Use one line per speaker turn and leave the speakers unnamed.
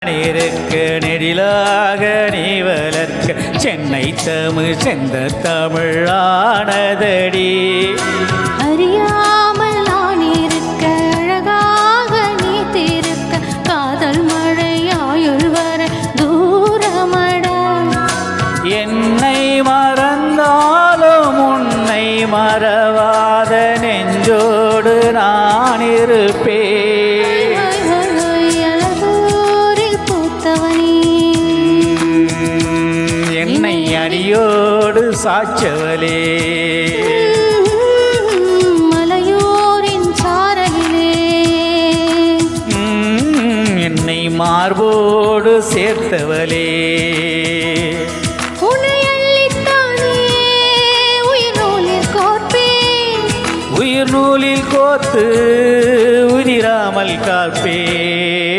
இருக்க நெடிலாக நீ வளர்க்க சென்னை தமிழ் செந்த தமிழ் ஆனதடி.
அறியாமல் நான் இருக்க அழகாக நீ திருக்க காதல் மழையாயுள் வர தூரமடா.
என்னை மறந்தாலும் உன்னை மறவாத நெஞ்சோடு நான் இருப்பேன். என்னை அடியோடு சாச்சவளே
மலையோரின் சாரலிலே
என்னை மார்போடு சேர்த்தவளே.
உன்னை அள்ளித்தானே உயிர் நூலில் கோர்ப்பேன்.
உயிர் நூலில் கோத்து உதிராமல் காப்பேன்.